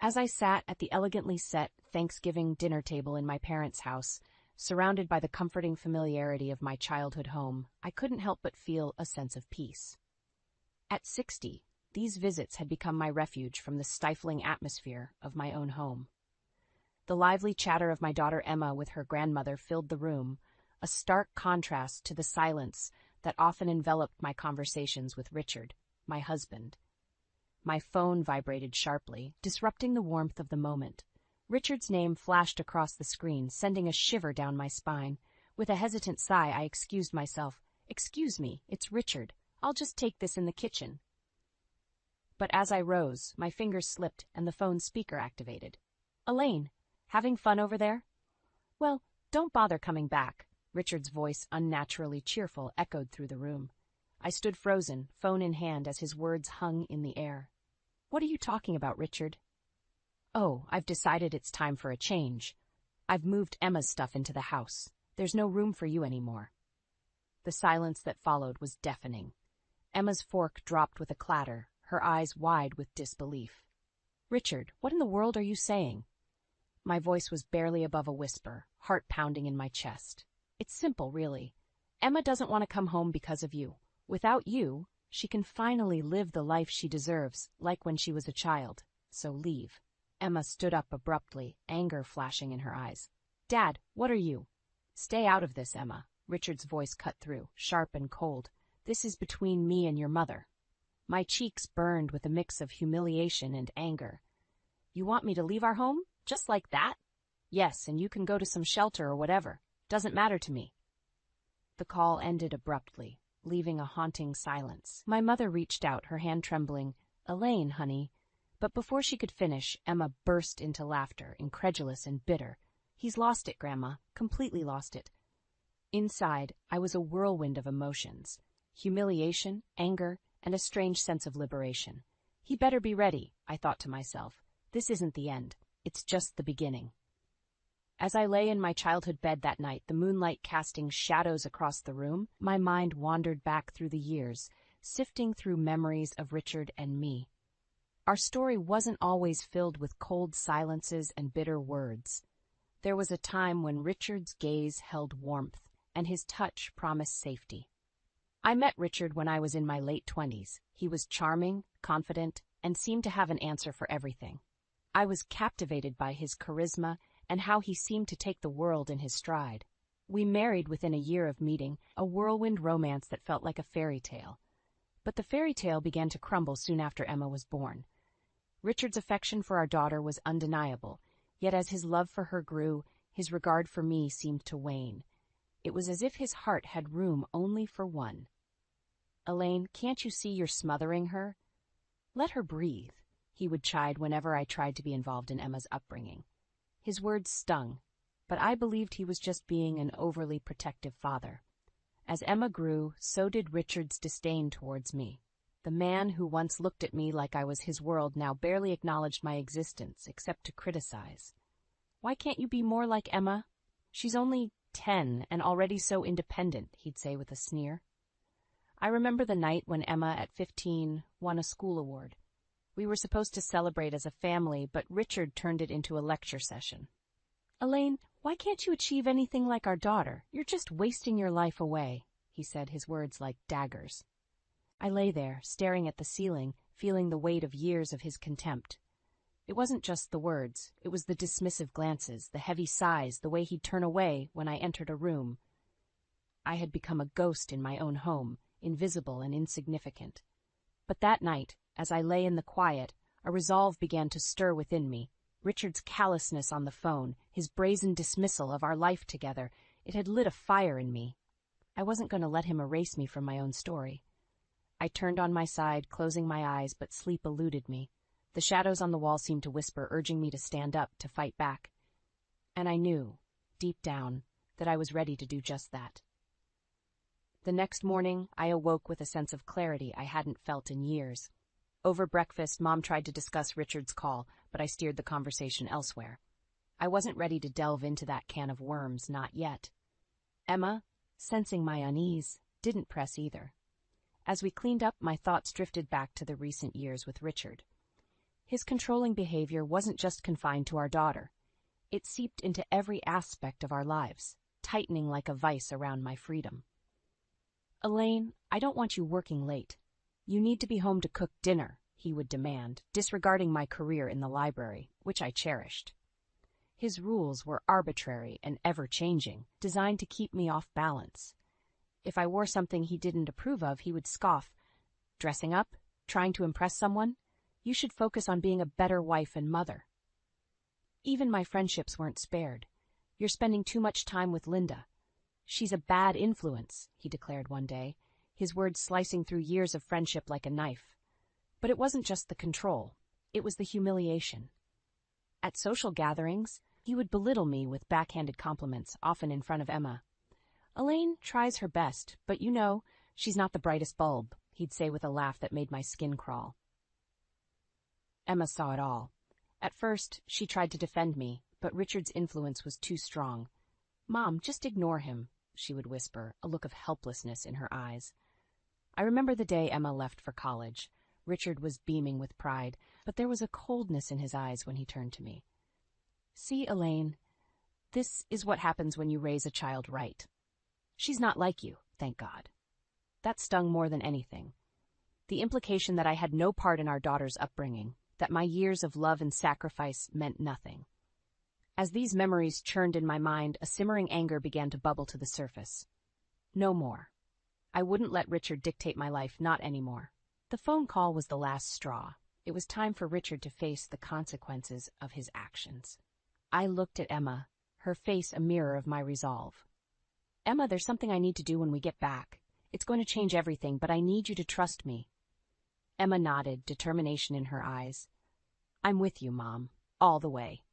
As I sat at the elegantly set Thanksgiving dinner table in my parents' house, surrounded by the comforting familiarity of my childhood home, I couldn't help but feel a sense of peace. At 60, these visits had become my refuge from the stifling atmosphere of my own home. The lively chatter of my daughter Emma with her grandmother filled the room, a stark contrast to the silence that often enveloped my conversations with Richard, my husband. My phone vibrated sharply, disrupting the warmth of the moment. Richard's name flashed across the screen, sending a shiver down my spine. With a hesitant sigh, I excused myself. "Excuse me, it's Richard. I'll just take this in the kitchen." But as I rose, my fingers slipped and the phone speaker activated. "Elaine, having fun over there?" "Well, don't bother coming back." Richard's voice, unnaturally cheerful, echoed through the room. I stood frozen, phone in hand, as his words hung in the air. "What are you talking about, Richard?" "Oh, I've decided it's time for a change. I've moved Emma's stuff into the house. There's no room for you anymore." The silence that followed was deafening. Emma's fork dropped with a clatter, her eyes wide with disbelief. "Richard, what in the world are you saying?" My voice was barely above a whisper, heart pounding in my chest. "It's simple, really. Emma doesn't want to come home because of you. Without you, she can finally live the life she deserves, like when she was a child. So leave." Emma stood up abruptly, anger flashing in her eyes. "Dad, what are you?" "Stay out of this, Emma." Richard's voice cut through, sharp and cold. "This is between me and your mother." My cheeks burned with a mix of humiliation and anger. "You want me to leave our home? Just like that?" "Yes, and you can go to some shelter or whatever. Doesn't matter to me." The call ended abruptly, leaving a haunting silence. My mother reached out, her hand trembling. "Elaine, honey." But before she could finish, Emma burst into laughter, incredulous and bitter. "He's lost it, Grandma. Completely lost it." Inside, I was a whirlwind of emotions. Humiliation, anger, and a strange sense of liberation. He better be ready, I thought to myself. This isn't the end. It's just the beginning. As I lay in my childhood bed that night, the moonlight casting shadows across the room, my mind wandered back through the years, sifting through memories of Richard and me. Our story wasn't always filled with cold silences and bitter words. There was a time when Richard's gaze held warmth, and his touch promised safety. I met Richard when I was in my late 20s. He was charming, confident, and seemed to have an answer for everything. I was captivated by his charisma and how he seemed to take the world in his stride. We married within a year of meeting, a whirlwind romance that felt like a fairy tale. But the fairy tale began to crumble soon after Emma was born. Richard's affection for our daughter was undeniable, yet as his love for her grew, his regard for me seemed to wane. It was as if his heart had room only for one. "Elaine, can't you see you're smothering her?" "Let her breathe," he would chide whenever I tried to be involved in Emma's upbringing. His words stung, but I believed he was just being an overly protective father. As Emma grew, so did Richard's disdain towards me. The man who once looked at me like I was his world now barely acknowledged my existence, except to criticize. "Why can't you be more like Emma? She's only 10 and already so independent," he'd say with a sneer. I remember the night when Emma, at 15, won a school award. We were supposed to celebrate as a family, but Richard turned it into a lecture session. "Elaine, why can't you achieve anything like our daughter? You're just wasting your life away," he said, his words like daggers. I lay there, staring at the ceiling, feeling the weight of years of his contempt. It wasn't just the words, it was the dismissive glances, the heavy sighs, the way he'd turn away when I entered a room. I had become a ghost in my own home, invisible and insignificant. But that night, as I lay in the quiet, a resolve began to stir within me. Richard's callousness on the phone, his brazen dismissal of our life together, it had lit a fire in me. I wasn't going to let him erase me from my own story. I turned on my side, closing my eyes, but sleep eluded me. The shadows on the wall seemed to whisper, urging me to stand up, to fight back. And I knew, deep down, that I was ready to do just that. The next morning, I awoke with a sense of clarity I hadn't felt in years. Over breakfast, Mom tried to discuss Richard's call, but I steered the conversation elsewhere. I wasn't ready to delve into that can of worms, not yet. Emma, sensing my unease, didn't press either. As we cleaned up, my thoughts drifted back to the recent years with Richard. His controlling behavior wasn't just confined to our daughter. It seeped into every aspect of our lives, tightening like a vice around my freedom. "Elaine, I don't want you working late. You need to be home to cook dinner," he would demand, disregarding my career in the library, which I cherished. His rules were arbitrary and ever-changing, designed to keep me off balance. If I wore something he didn't approve of, he would scoff. "Dressing up? Trying to impress someone? You should focus on being a better wife and mother." Even my friendships weren't spared. "You're spending too much time with Linda. She's a bad influence," he declared one day, his words slicing through years of friendship like a knife. But it wasn't just the control, it was the humiliation. At social gatherings, he would belittle me with backhanded compliments, often in front of Emma. "Elaine tries her best, but she's not the brightest bulb," he'd say with a laugh that made my skin crawl. Emma saw it all. At first, she tried to defend me, but Richard's influence was too strong. "Mom, just ignore him," she would whisper, a look of helplessness in her eyes. I remember the day Emma left for college. Richard was beaming with pride, but there was a coldness in his eyes when he turned to me. "See, Elaine, this is what happens when you raise a child right. She's not like you, thank God." That stung more than anything. The implication that I had no part in our daughter's upbringing, that my years of love and sacrifice meant nothing. As these memories churned in my mind, a simmering anger began to bubble to the surface. No more. I wouldn't let Richard dictate my life, not anymore. The phone call was the last straw. It was time for Richard to face the consequences of his actions. I looked at Emma, her face a mirror of my resolve. "Emma, there's something I need to do when we get back. It's going to change everything, but I need you to trust me." Emma nodded, determination in her eyes. "I'm with you, Mom, all the way."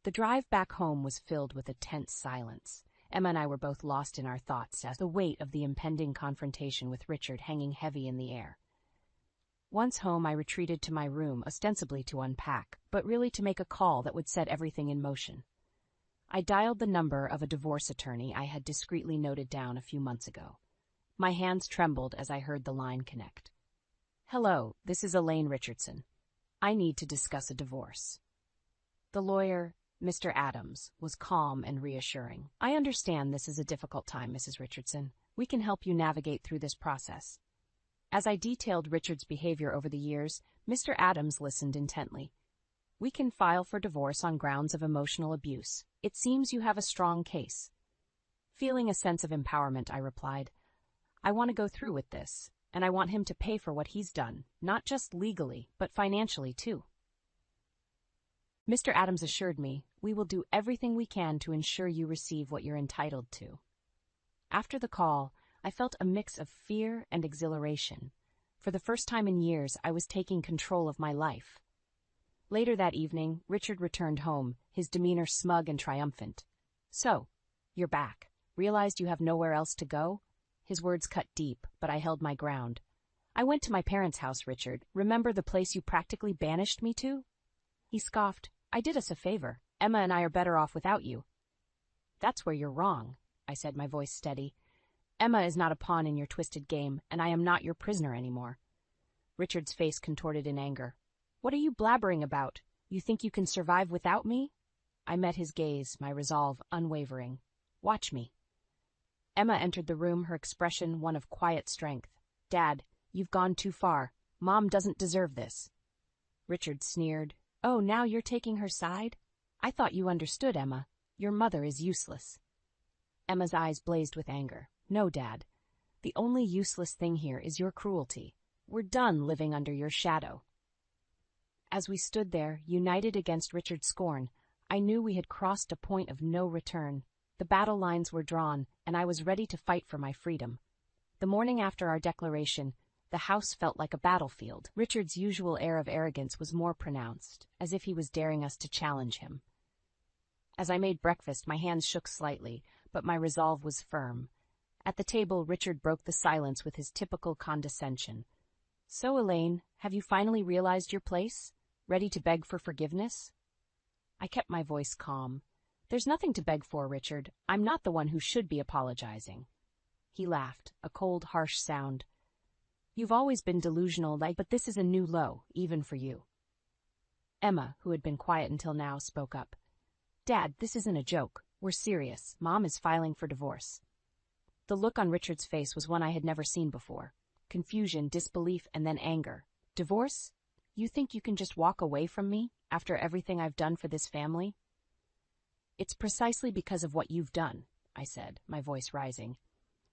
The drive back home was filled with a tense silence. Emma and I were both lost in our thoughts as the weight of the impending confrontation with Richard hanging heavy in the air. Once home, I retreated to my room, ostensibly to unpack, but really to make a call that would set everything in motion. I dialed the number of a divorce attorney I had discreetly noted down a few months ago. My hands trembled as I heard the line connect. "Hello, this is Elaine Richardson. I need to discuss a divorce." The lawyer, Mr. Adams, was calm and reassuring. "I understand this is a difficult time, Mrs. Richardson. We can help you navigate through this process." As I detailed Richard's behavior over the years, Mr. Adams listened intently. "We can file for divorce on grounds of emotional abuse. It seems you have a strong case." Feeling a sense of empowerment, I replied, "I want to go through with this, and I want him to pay for what he's done, not just legally, but financially too." Mr. Adams assured me, "We will do everything we can to ensure you receive what you're entitled to." After the call, I felt a mix of fear and exhilaration. For the first time in years, I was taking control of my life. Later that evening, Richard returned home, his demeanor smug and triumphant. "So, you're back. Realized you have nowhere else to go?" His words cut deep, but I held my ground. "I went to my parents' house, Richard. Remember the place you practically banished me to?" He scoffed. "I did us a favor. Emma and I are better off without you." "That's where you're wrong," I said, my voice steady. "Emma is not a pawn in your twisted game, and I am not your prisoner anymore." Richard's face contorted in anger. "What are you blabbering about? You think you can survive without me?" I met his gaze, my resolve unwavering. "Watch me." Emma entered the room, her expression one of quiet strength. "Dad, you've gone too far. Mom doesn't deserve this." Richard sneered. "Oh, now you're taking her side? I thought you understood, Emma. Your mother is useless." Emma's eyes blazed with anger. "No, Dad. The only useless thing here is your cruelty. We're done living under your shadow." As we stood there, united against Richard's scorn, I knew we had crossed a point of no return. The battle lines were drawn, and I was ready to fight for my freedom. The morning after our declaration, the house felt like a battlefield. Richard's usual air of arrogance was more pronounced, as if he was daring us to challenge him. As I made breakfast, my hands shook slightly, but my resolve was firm. At the table, Richard broke the silence with his typical condescension. "So, Elaine, have you finally realized your place? Ready to beg for forgiveness?" I kept my voice calm. "There's nothing to beg for, Richard. I'm not the one who should be apologizing." He laughed, a cold, harsh sound. "You've always been delusional, but this is a new low, even for you." Emma, who had been quiet until now, spoke up. Dad, this isn't a joke. We're serious. Mom is filing for divorce. The look on Richard's face was one I had never seen before. Confusion, disbelief, and then anger. Divorce? You think you can just walk away from me after everything I've done for this family? It's precisely because of what you've done, I said, my voice rising.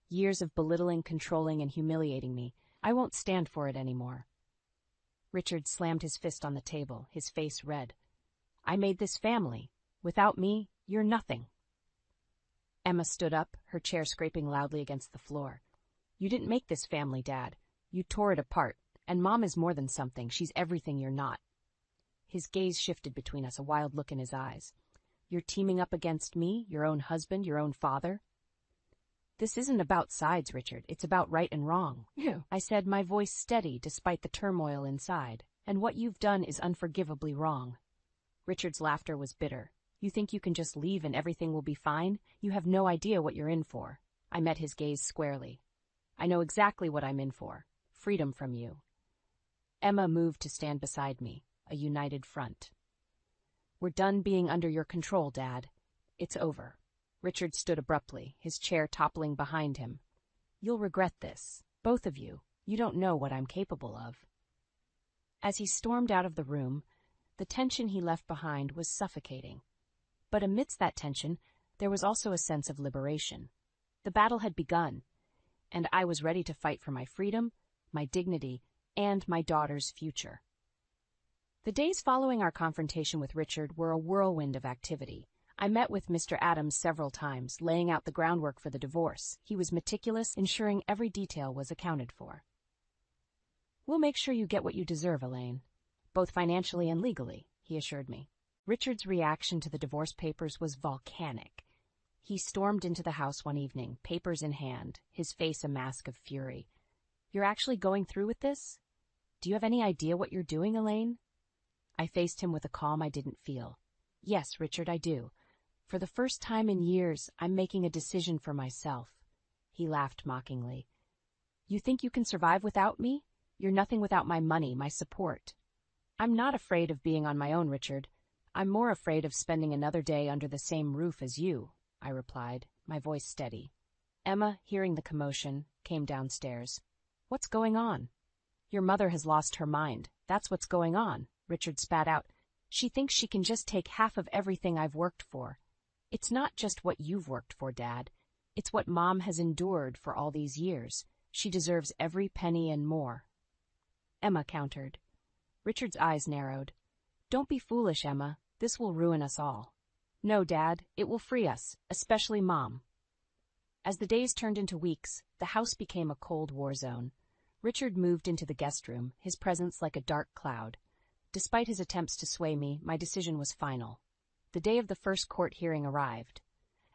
Years of belittling, controlling, and humiliating me. I won't stand for it anymore. Richard slammed his fist on the table, his face red. I made this family. Without me, you're nothing. Emma stood up, her chair scraping loudly against the floor. You didn't make this family, Dad. You tore it apart. And Mom is more than something. She's everything you're not. His gaze shifted between us, a wild look in his eyes. You're teaming up against me, your own husband, your own father? This isn't about sides, Richard. It's about right and wrong. Yeah. I said, my voice steady despite the turmoil inside. And what you've done is unforgivably wrong. Richard's laughter was bitter. You think you can just leave and everything will be fine? You have no idea what you're in for. I met his gaze squarely. I know exactly what I'm in for. Freedom from you. Emma moved to stand beside me, a united front. We're done being under your control, Dad. It's over. Richard stood abruptly, his chair toppling behind him. You'll regret this, both of you. You don't know what I'm capable of. As he stormed out of the room, the tension he left behind was suffocating. But amidst that tension, there was also a sense of liberation. The battle had begun, and I was ready to fight for my freedom, my dignity, and my daughter's future. The days following our confrontation with Richard were a whirlwind of activity. I met with Mr. Adams several times, laying out the groundwork for the divorce. He was meticulous, ensuring every detail was accounted for. We'll make sure you get what you deserve, Elaine, both financially and legally, he assured me. Richard's reaction to the divorce papers was volcanic. He stormed into the house one evening, papers in hand, his face a mask of fury. You're actually going through with this? Do you have any idea what you're doing, Elaine? I faced him with a calm I didn't feel. Yes, Richard, I do. For the first time in years, I'm making a decision for myself. He laughed mockingly. You think you can survive without me? You're nothing without my money, my support. I'm not afraid of being on my own, Richard. I'm more afraid of spending another day under the same roof as you, I replied, my voice steady. Emma, hearing the commotion, came downstairs. What's going on? Your mother has lost her mind. That's what's going on, Richard spat out. She thinks she can just take half of everything I've worked for. It's not just what you've worked for, Dad. It's what Mom has endured for all these years. She deserves every penny and more. Emma countered. Richard's eyes narrowed. Don't be foolish, Emma. This will ruin us all. No, Dad, it will free us, especially Mom. As the days turned into weeks, the house became a cold war zone. Richard moved into the guest room, his presence like a dark cloud. Despite his attempts to sway me, my decision was final. The day of the first court hearing arrived.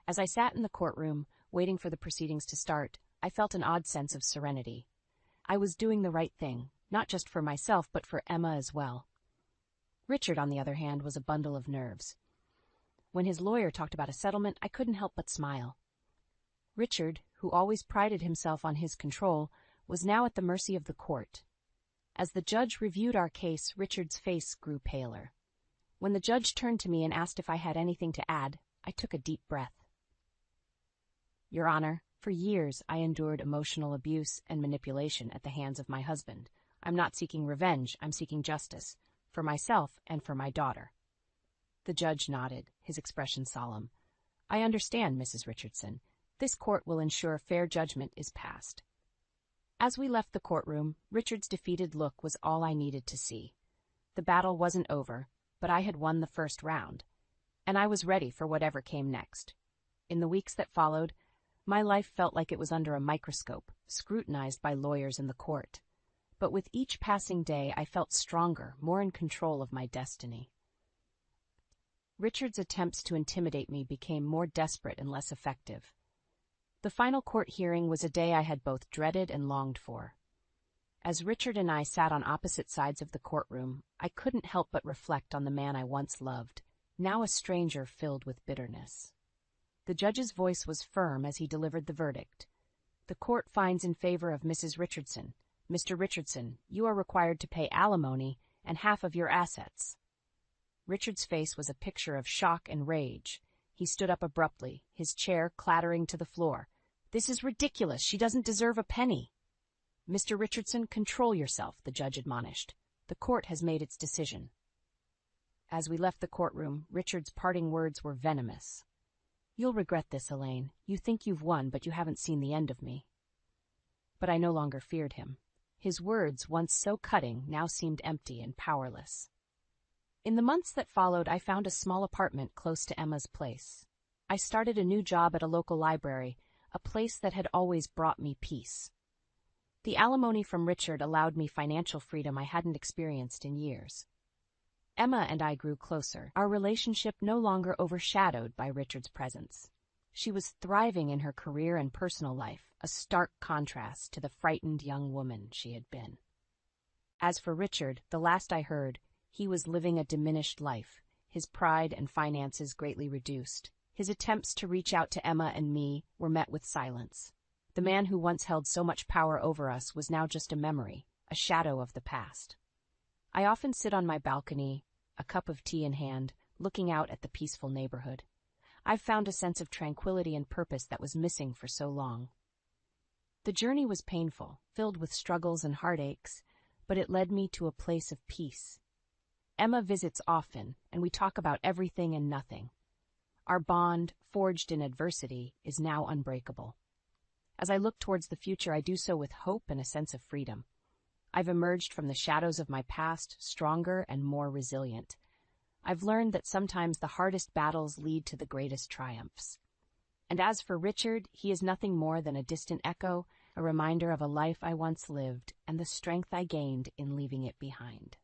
As I sat in the courtroom, waiting for the proceedings to start, I felt an odd sense of serenity. I was doing the right thing, not just for myself, but for Emma as well. Richard, on the other hand, was a bundle of nerves. When his lawyer talked about a settlement, I couldn't help but smile. Richard, who always prided himself on his control, was now at the mercy of the court. As the judge reviewed our case, Richard's face grew paler. When the judge turned to me and asked if I had anything to add, I took a deep breath. Your Honor, for years I endured emotional abuse and manipulation at the hands of my husband. I'm not seeking revenge, I'm seeking justice, for myself and for my daughter. The judge nodded, his expression solemn. I understand, Mrs. Richardson. This court will ensure fair judgment is passed. As we left the courtroom, Richard's defeated look was all I needed to see. The battle wasn't over, but I had won the first round, and I was ready for whatever came next. In the weeks that followed, my life felt like it was under a microscope, scrutinized by lawyers in the court. But with each passing day, I felt stronger, more in control of my destiny. Richard's attempts to intimidate me became more desperate and less effective. The final court hearing was a day I had both dreaded and longed for. As Richard and I sat on opposite sides of the courtroom, I couldn't help but reflect on the man I once loved, now a stranger filled with bitterness. The judge's voice was firm as he delivered the verdict. The court finds in favor of Mrs. Richardson. Mr. Richardson, you are required to pay alimony and half of your assets. Richard's face was a picture of shock and rage. He stood up abruptly, his chair clattering to the floor. "This is ridiculous. She doesn't deserve a penny." "Mr. Richardson, control yourself," the judge admonished. "The court has made its decision." As we left the courtroom, Richard's parting words were venomous. "You'll regret this, Elaine. You think you've won, but you haven't seen the end of me." But I no longer feared him. His words, once so cutting, now seemed empty and powerless. In the months that followed, I found a small apartment close to Emma's place. I started a new job at a local library, a place that had always brought me peace. The alimony from Richard allowed me financial freedom I hadn't experienced in years. Emma and I grew closer, our relationship no longer overshadowed by Richard's presence. She was thriving in her career and personal life, a stark contrast to the frightened young woman she had been. As for Richard, the last I heard, he was living a diminished life, his pride and finances greatly reduced. His attempts to reach out to Emma and me were met with silence. The man who once held so much power over us was now just a memory, a shadow of the past. I often sit on my balcony, a cup of tea in hand, looking out at the peaceful neighborhood. I've found a sense of tranquility and purpose that was missing for so long. The journey was painful, filled with struggles and heartaches, but it led me to a place of peace. Emma visits often, and we talk about everything and nothing. Our bond, forged in adversity, is now unbreakable. As I look towards the future, I do so with hope and a sense of freedom. I've emerged from the shadows of my past stronger and more resilient. I've learned that sometimes the hardest battles lead to the greatest triumphs. And as for Richard, he is nothing more than a distant echo, a reminder of a life I once lived and the strength I gained in leaving it behind.